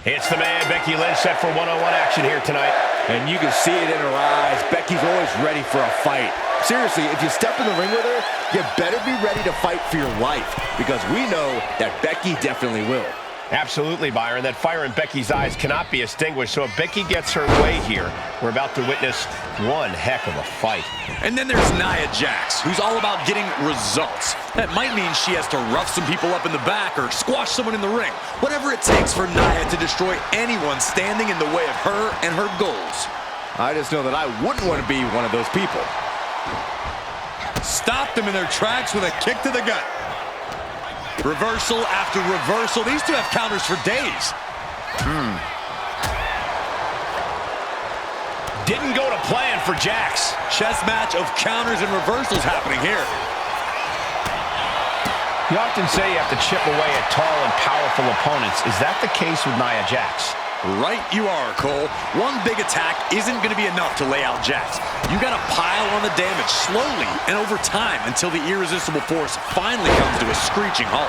It's the man, Becky Lynch, set for one-on-one action here tonight. And you can see it in her eyes. Becky's always ready for a fight. Seriously, if you step in the ring with her, you better be ready to fight for your life, because we know that Becky definitely will. Absolutely, Byron. That fire in Becky's eyes cannot be extinguished. So if Becky gets her way here, we're about to witness one heck of a fight. And then there's Nia Jax, who's all about getting results. That might mean she has to rough some people up in the back or squash someone in the ring. Whatever it takes for Nia to destroy anyone standing in the way of her and her goals. I just know that I wouldn't want to be one of those people. Stopped them in their tracks with a kick to the gut. Reversal after reversal. These two have counters for days. Didn't go to plan for Jax. Chess match of counters and reversals happening here. You often say you have to chip away at tall and powerful opponents. Is that the case with Nia Jax? Right you are, Cole. One big attack isn't going to be enough to lay out Jax. You got to pile on the damage slowly and over time until the irresistible force finally comes to a screeching halt.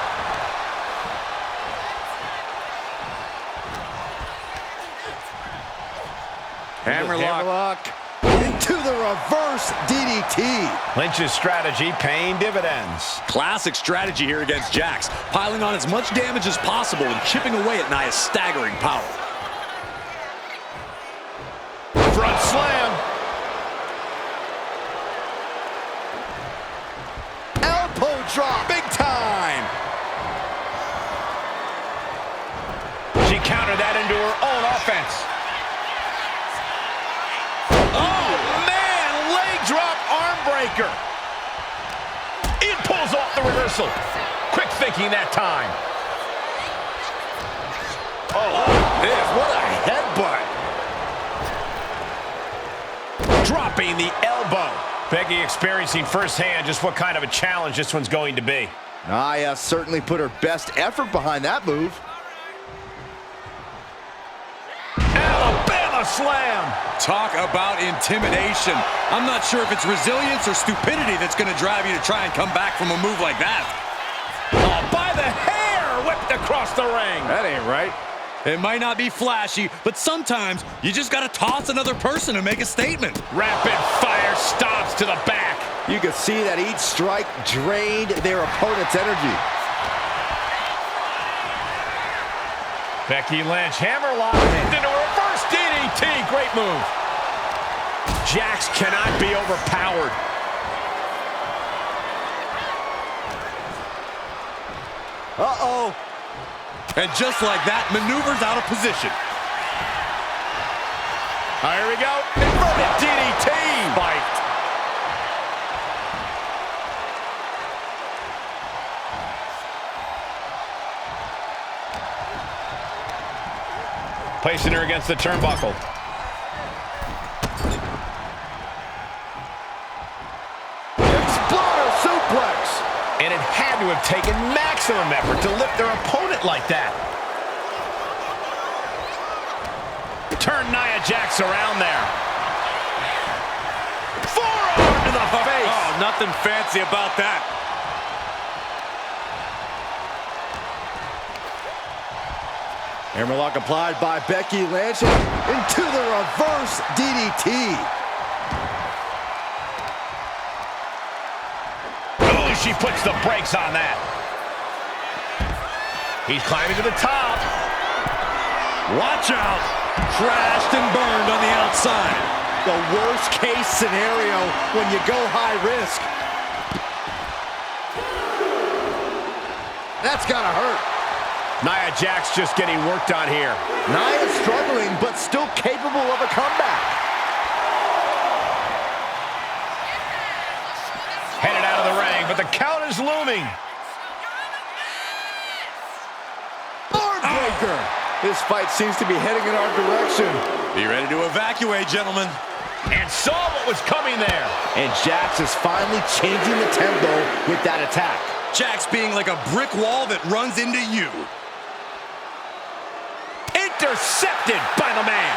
Hammerlock into the reverse DDT. Lynch's strategy paying dividends. Classic strategy here against Jax, piling on as much damage as possible and chipping away at Nia's staggering power. Front slam. Elbow drop, big time. She countered that into her own offense. Oh, man, leg drop arm breaker. It pulls off the reversal. Quick thinking that time. Oh, this, what a headbutt. Dropping the elbow. Becky experiencing firsthand just what kind of a challenge this one's going to be. Nia certainly put her best effort behind that move. Alabama slam. Talk about intimidation. I'm not sure if it's resilience or stupidity that's going to drive you to try and come back from a move like that. Oh, by the hair, whipped across the ring. That ain't right. It might not be flashy, but sometimes you just got to toss another person and make a statement. Rapid fire stomps to the back. You could see that each strike drained their opponent's energy. Becky Lynch, hammerlock into a reverse DDT. Great move. Jax cannot be overpowered. Uh-oh. And just like that, maneuvers out of position. Here we go. Inverted DDT. Fight. Placing her against the turnbuckle. Exploder suplex. And it had to have taken maximum effort to lift their opponent like that. Turn Nia Jax around there. Forearm to the face. Oh, nothing fancy about that. Hammerlock applied by Becky Lynch into the reverse DDT. Oh, she puts the brakes on that. He's climbing to the top. Watch out. Crashed and burned on the outside. The worst case scenario when you go high risk. That's gotta hurt. Nia Jax just getting worked on here. Nia's struggling, but still capable of a comeback. Headed out of the ring, but the count is looming. Breaker. This fight seems to be heading in our direction. Be ready to evacuate, gentlemen. And saw what was coming there. And Jax is finally changing the tempo with that attack. Jax being like a brick wall that runs into you. Intercepted by the man.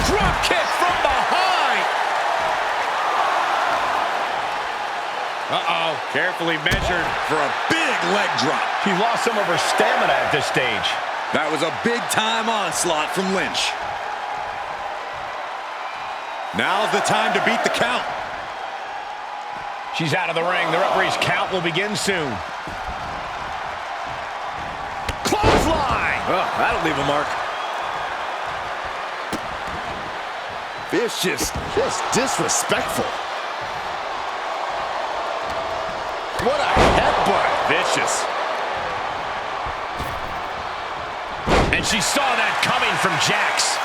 Drop kick from behind. Uh-oh. Carefully measured for a big leg drop. She lost some of her stamina at this stage. That was a big-time onslaught from Lynch. Now's the time to beat the count. She's out of the ring. The referee's count will begin soon. Clothesline! Oh, that'll leave a mark. Vicious, just disrespectful. What a headbutt. Vicious. And she saw that coming from Jax.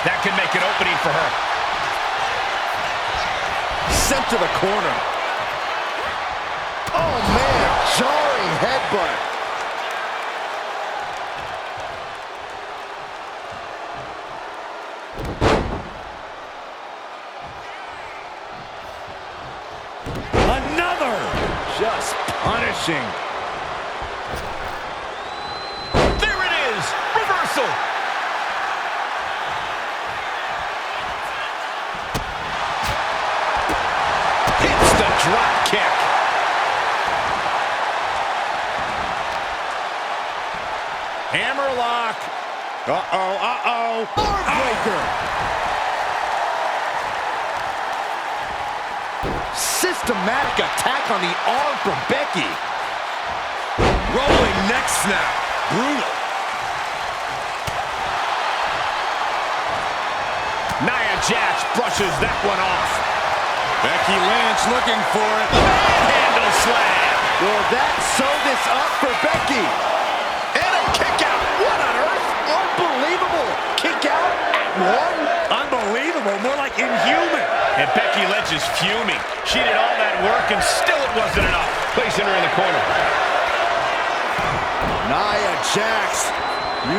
That could make an opening for her. Sent to the corner. Oh, man, jarring headbutt. Another! Just punishing. There it is! Reversal! Hits the drop kick. Hammerlock. Uh-oh. Armbreaker. Systematic attack on the arm from Becky. Rolling neck snap. Brutal. Nia Jax brushes that one off. Becky Lynch looking for it. Handle slam. Will that sew this up for Becky? And a kick out. What on earth? Unbelievable. Kick out at one? Unbelievable. More like inhuman. And Becky Lynch is fuming. She did all that work and still it wasn't enough. Placing her in the corner. Nia Jax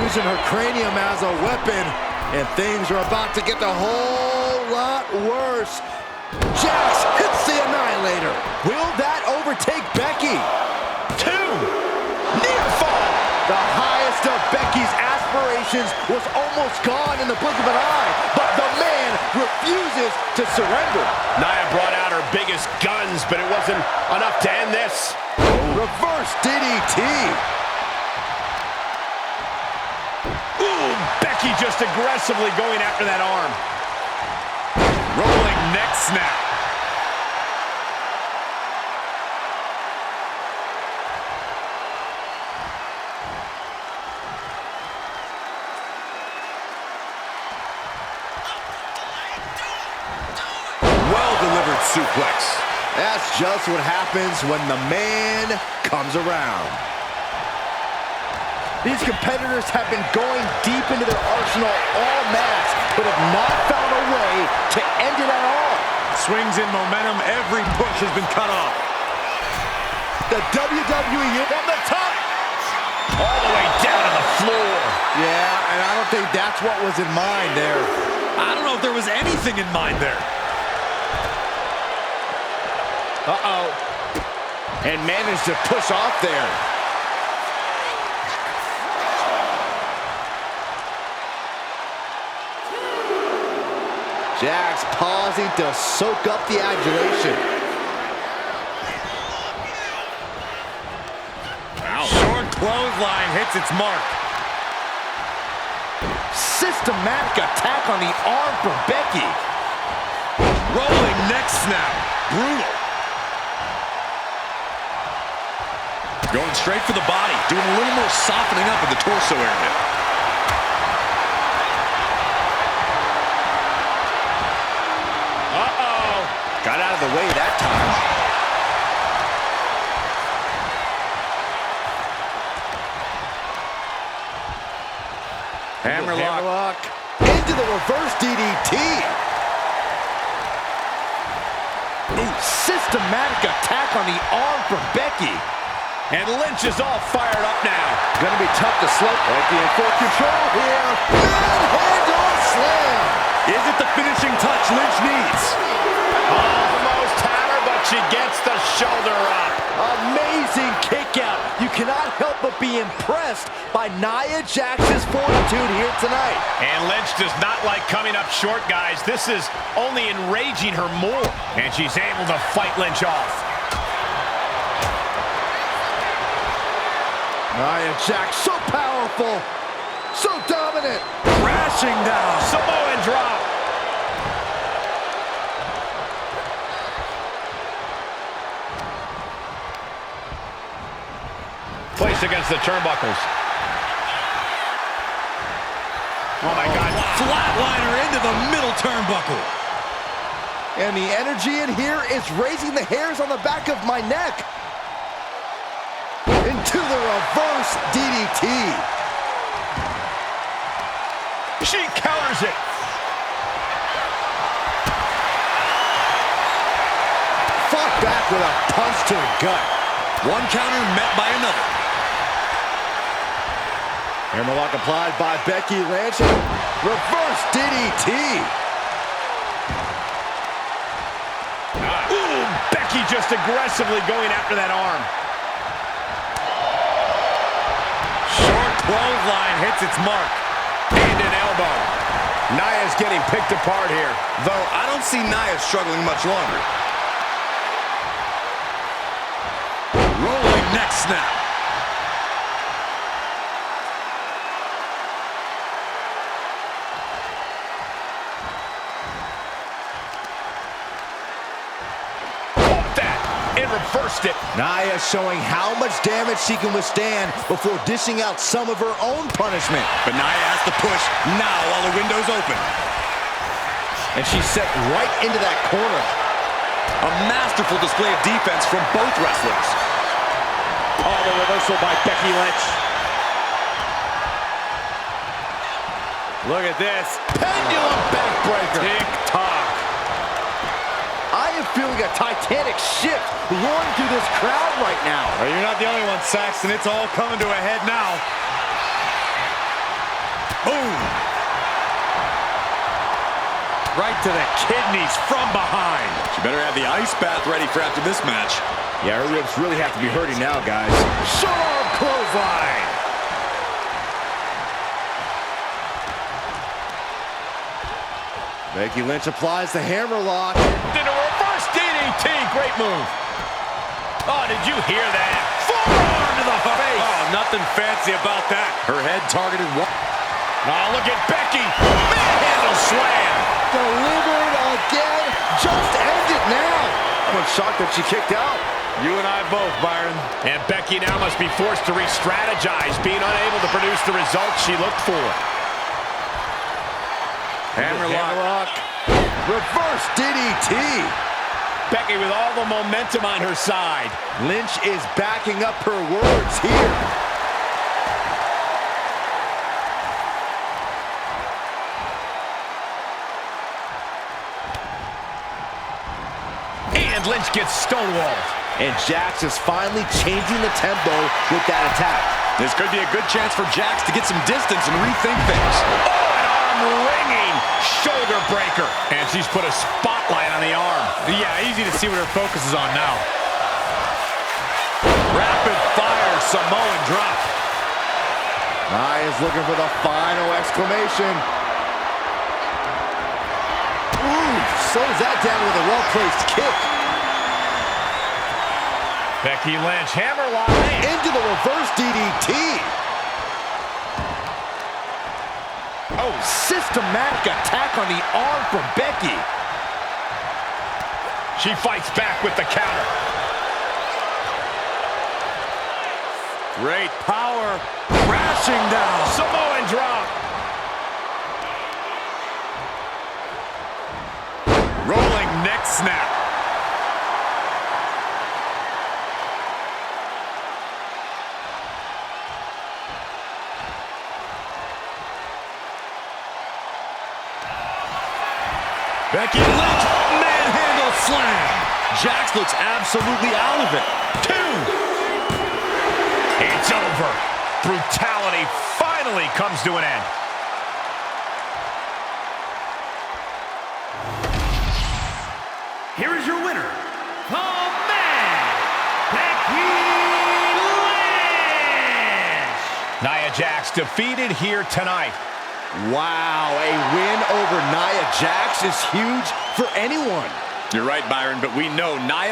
using her cranium as a weapon, and things are about to get a whole lot worse. Jax hits the Annihilator. Will that overtake Becky? 2. Near fall. The highest of Becky's aspirations was almost gone in the blink of an eye, but the man refuses to surrender. Nia brought out her biggest guns, but it wasn't enough to end this. Reverse DDT. Ooh, Becky just aggressively going after that arm. Rolling neck snap. Well-delivered suplex. That's just what happens when the man comes around. These competitors have been going deep into their arsenal all match, but have not found a way to end it at all. Swings in momentum. Every push has been cut off. The WWE From the top. All the way down to the floor. Yeah, and I don't think that's what was in mind there. I don't know if there was anything in mind there. Uh-oh. And managed to push off there. Jax pausing to soak up the adulation. Short clothesline hits its mark. Systematic attack on the arm from Becky. Rolling neck snap. Brutal. Going straight for the body. Doing a little more softening up in the torso area. Got out of the way that time. Hammerlock. Into the reverse DDT. Ooh, systematic attack on the arm from Becky. And Lynch is all fired up now. Gonna be tough to slow. Becky in full control here. Manhandle slam. Is it the finishing touch Lynch needs? Almost had her, but she gets gets the shoulder up. Amazing kick out. You cannot help but be impressed by Nia Jax's fortitude here tonight. And Lynch does not like coming up short, guys. This is only enraging her more. And she's able to fight Lynch off. Nia Jax, so powerful, so dominant. Crashing down. Samoan drop. Placed against the turnbuckles. Oh my God. Flatliner into the middle turnbuckle. And the energy in here is raising the hairs on the back of my neck. Into the reverse DDT. She counters it. Fought back with a punch to the gut. One counter met by another. Hammerlock applied by Becky Lynch. Reverse DDT. Ooh, Becky just aggressively going after that arm. Short clothesline hits its mark. And an elbow. Nia's getting picked apart here. Though I don't see Nia struggling much longer. Rolling neck snap. And reversed it. Nia showing how much damage she can withstand before dishing out some of her own punishment. But Nia has to push now while the window's open. And she's set right into that corner. A masterful display of defense from both wrestlers. Oh, the reversal by Becky Lynch. Look at this. Pendulum backbreaker. Tick-tock. I am feeling a titanic shift roaring through this crowd right now. Well, you're not the only one, Saxton. It's all coming to a head now. Boom. Right to the kidneys from behind. She better have the ice bath ready for after this match. Yeah, her ribs really have to be hurting now, guys. Short clothesline. Becky Lynch applies the hammerlock. Did a reverse DDT. Great move. Oh, did you hear that? Forearm to the face. Oh, nothing fancy about that. Her head targeted one. Oh, look at Becky. Manhandle slam. Delivered again. Just end it now. I'm shocked that she kicked out. You and I both, Byron. And Becky now must be forced to re-strategize, being unable to produce the results she looked for. Hammerlock. Reverse DDT. Becky with all the momentum on her side. Lynch is backing up her words here. And Lynch gets stonewalled. And Jax is finally changing the tempo with that attack. This could be a good chance for Jax to get some distance and rethink things. Oh, an arm-wringing shoulder breaker. And she's put a spotlight on the arm. Yeah, easy to see what her focus is on now. Rapid fire Samoan drop. Nia's looking for the final exclamation. Ooh, slows that down with a well-placed kick. Becky Lynch, hammerlock. Into the reverse DDT. Oh, systematic attack on the arm from Becky. She fights back with the counter. Great power. Crashing down. Samoan drop. Rolling neck snap. Becky Lynch, manhandle slam. Jax looks absolutely out of it. 2. It's over. Brutality finally comes to an end. Here is your winner, the man Jax defeated here tonight. Wow, a win over Nia Jax is huge for anyone. You're right, Byron, but we know Nia